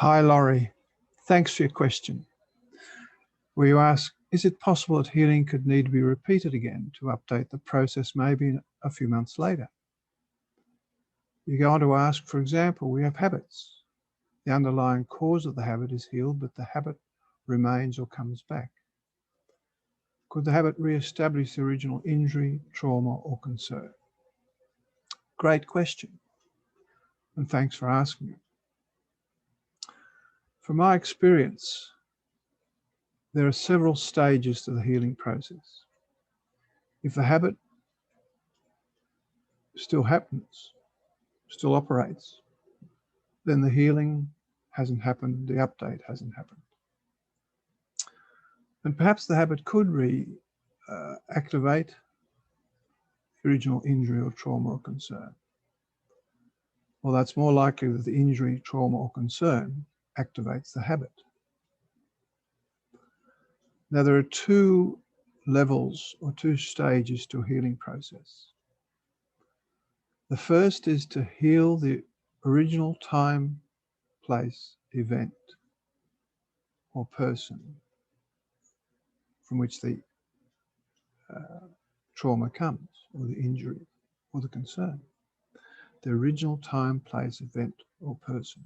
Hi, Laurie. Thanks for your question, where you ask, is it possible that healing could need to be repeated again to update the process maybe a few months later? You go on to ask, for example, we have habits. The underlying cause of the habit is healed, but the habit remains or comes back. Could the habit re-establish the original injury, trauma, or concern? Great question, and thanks for asking it. From my experience, there are several stages to the healing process. If the habit still happens, still operates, then the healing hasn't happened, the update hasn't happened. And perhaps the habit could activate the original injury or trauma or concern. Well, that's more likely that the injury, trauma, or concern activates the habit. Now, there are two levels or two stages to a healing process. The first is to heal the original time, place, event, or person from which the trauma comes, or the injury, or the concern. The original time, place, event, or person.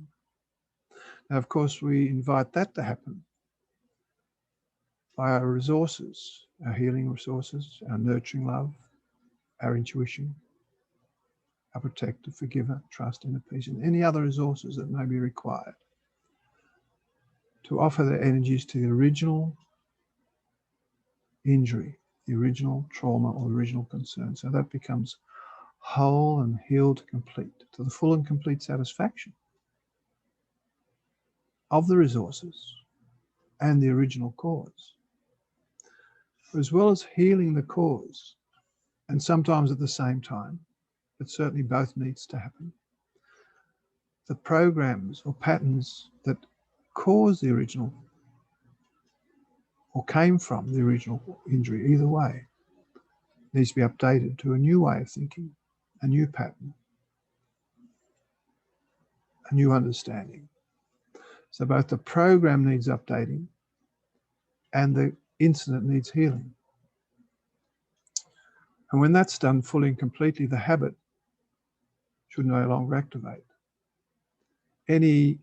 Now, of course, we invite that to happen by our resources, our healing resources, our nurturing love, our intuition, our protector, forgiver, trust, inner peace, and any other resources that may be required to offer their energies to the original injury, the original trauma, or original concern. So that becomes whole and healed, complete, to the full and complete satisfaction of the resources and the original cause. As well as healing the cause, and sometimes at the same time, but certainly both needs to happen, the programs or patterns that cause the original or came from the original injury, either way, needs to be updated to a new way of thinking, a new pattern, a new understanding. So both the program needs updating and the incident needs healing. And when that's done fully and completely, the habit should no longer activate. Any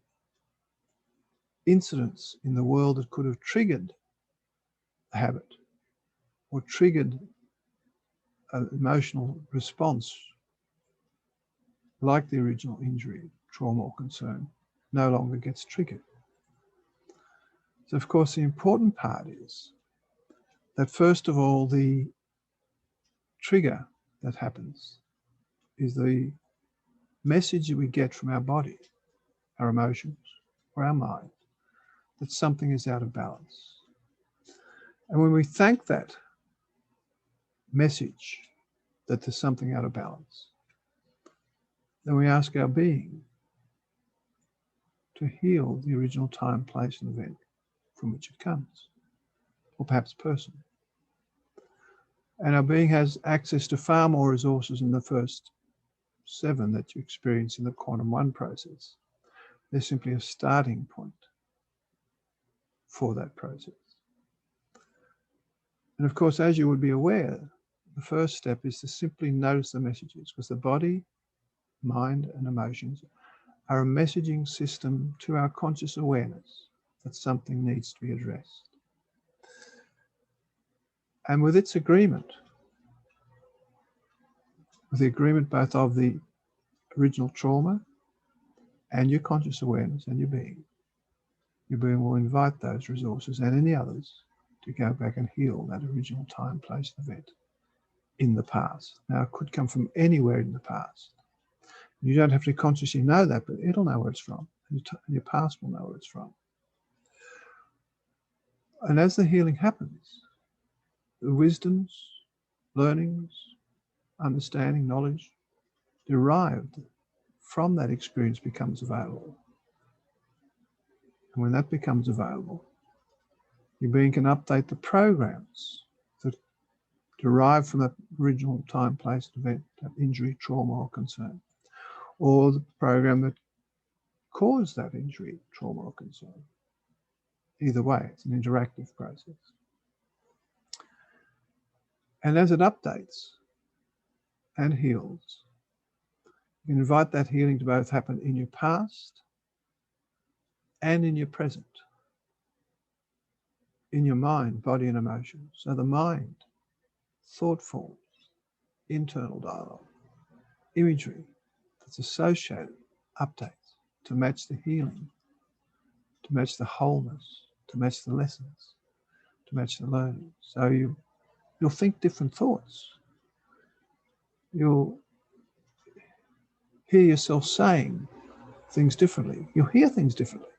incidents in the world that could have triggered a habit or triggered an emotional response, like the original injury, trauma, or concern, no longer gets triggered. So, of course, the important part is that, first of all, the trigger that happens is the message that we get from our body, our emotions, or our mind, that something is out of balance. And when we thank that message that there's something out of balance, then we ask our being to heal the original time, place, and event from which it comes, or perhaps person. And our being has access to far more resources than the first 7 that you experience in the Quantum One process. They're simply a starting point for that process. And of course, as you would be aware, the first step is to simply notice the messages, because the body, mind, and emotions are a messaging system to our conscious awareness that something needs to be addressed. And with its agreement, with the agreement both of the original trauma and your conscious awareness and your being will invite those resources and any others to go back and heal that original time, place, and event in the past. Now, it could come from anywhere in the past. You don't have to consciously know that, but it'll know where it's from, and your past will know where it's from. And as the healing happens, the wisdoms, learnings, understanding, knowledge derived from that experience becomes available. And when that becomes available, your being can update the programs that derive from that original time, place, event, that injury, trauma, or concern, or the program that caused that injury, trauma, or concern. Either way, it's an interactive process. And as it updates and heals, you can invite that healing to both happen in your past and in your present, in your mind, body, and emotions. So the mind, thought forms, internal dialogue, imagery that's associated, updates to match the healing, to match the wholeness, to match the lessons, to match the learning. So you'll think different thoughts. You'll hear yourself saying things differently. You'll hear things differently.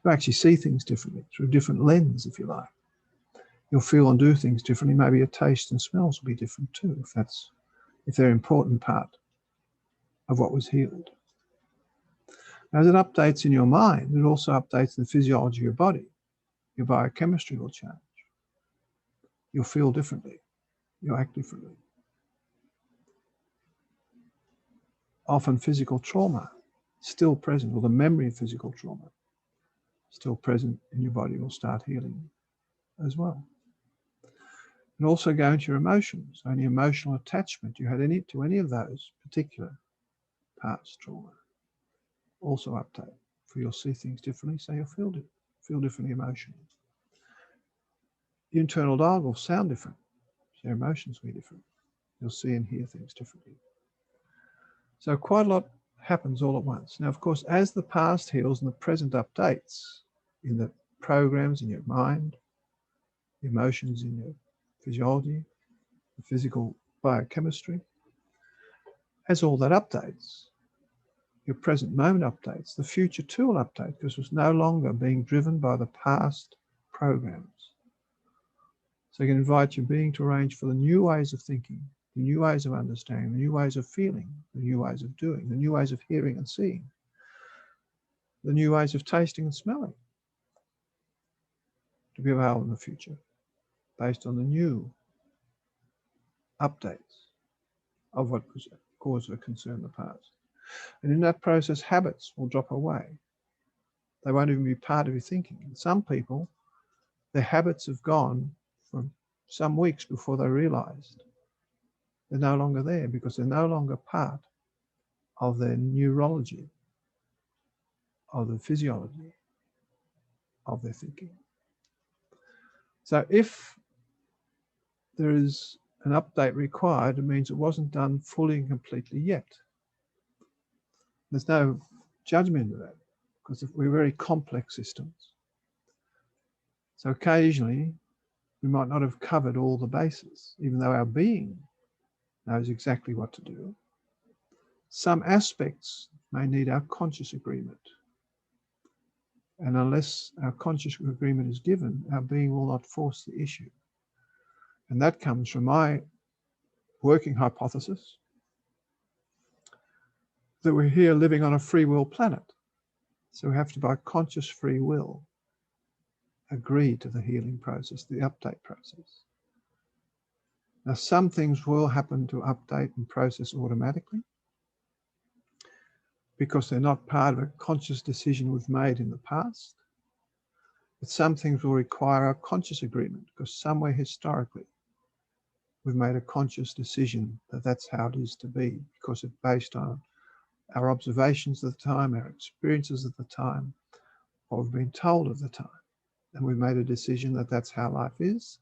You actually see things differently through a different lens, if you like. You'll feel and do things differently. Maybe your taste and smells will be different too, if they're an important part of what was healed. As it updates in your mind, it also updates the physiology of your body. Your biochemistry will change. You'll feel differently. You'll act differently. Often physical trauma still present, or the memory of physical trauma still present in your body will start healing as well. And also go into your emotions, any emotional attachment you had to any of those particular past trauma. Also update, for you'll see things differently, so you'll feel differently emotionally. Your internal dialogue will sound different, so your emotions will be different. You'll see and hear things differently. So quite a lot happens all at once. Now, of course, as the past heals and the present updates in the programs in your mind, emotions in your physiology, the physical biochemistry, as all that updates, your present moment updates, the future too will update because it's no longer being driven by the past programs. So you can invite your being to arrange for the new ways of thinking, the new ways of understanding, the new ways of feeling, the new ways of doing, the new ways of hearing and seeing, the new ways of tasting and smelling to be available in the future based on the new updates of what caused a concern in the past. And in that process, habits will drop away. They won't even be part of your thinking. And some people, their habits have gone from some weeks before they realized they're no longer there because they're no longer part of their neurology, of the physiology of their thinking. So if there is an update required, it means it wasn't done fully and completely yet. There's no judgment of that because we're very complex systems. So occasionally we might not have covered all the bases, even though our being knows exactly what to do. Some aspects may need our conscious agreement. And unless our conscious agreement is given, our being will not force the issue. And that comes from my working hypothesis that we're here living on a free will planet. So we have to, by conscious free will, agree to the healing process, the update process. Now, some things will happen to update and process automatically because they're not part of a conscious decision we've made in the past. But some things will require a conscious agreement because somewhere historically we've made a conscious decision that that's how it is to be because it's based on our observations at the time, our experiences at the time, what we've been told at the time. And we've made a decision that that's how life is.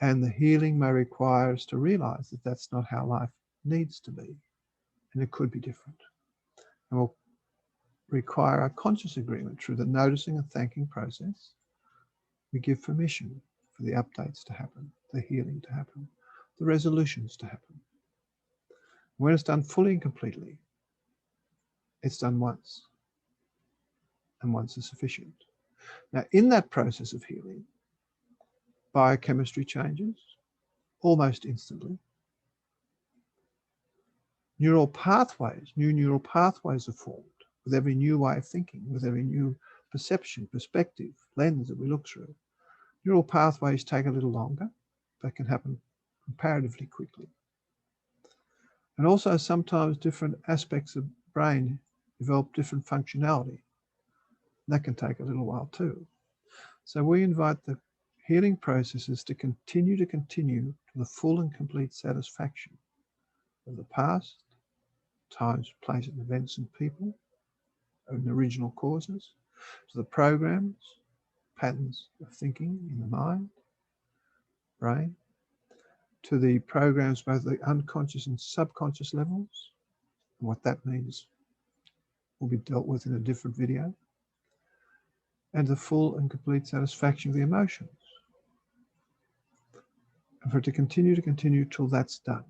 And the healing may require us to realize that that's not how life needs to be. And it could be different. And will require a conscious agreement through the noticing and thanking process. We give permission for the updates to happen, the healing to happen, the resolutions to happen. When it's done fully and completely, it's done once. And once is sufficient. Now, in that process of healing, biochemistry changes almost instantly. New neural pathways are formed with every new way of thinking, with every new perception, perspective, lens that we look through. Neural pathways take a little longer, but can happen comparatively quickly. And also sometimes different aspects of brain develop different functionality. That can take a little while too. So we invite the healing processes to continue to the full and complete satisfaction of the past, times, places, events and people, and original causes, to the programs, patterns of thinking in the mind, brain, to the programs both the unconscious and subconscious levels. And what that means will be dealt with in a different video. And the full and complete satisfaction of the emotions. And for it to continue till that's done.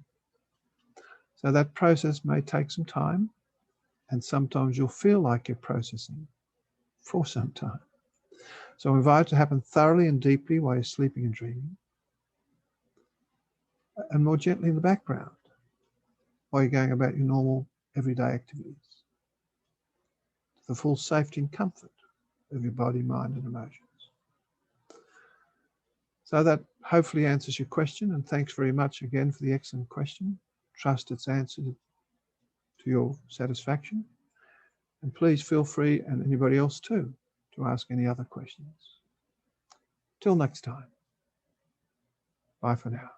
So that process may take some time, and sometimes you'll feel like you're processing for some time. So I invite it to happen thoroughly and deeply while you're sleeping and dreaming, and more gently in the background while you're going about your normal everyday activities. The full safety and comfort of your body, mind, and emotions. So that hopefully answers your question, and thanks very much again for the excellent question. Trust it's answered to your satisfaction. And please feel free, and anybody else too, to ask any other questions. Till next time. Bye for now.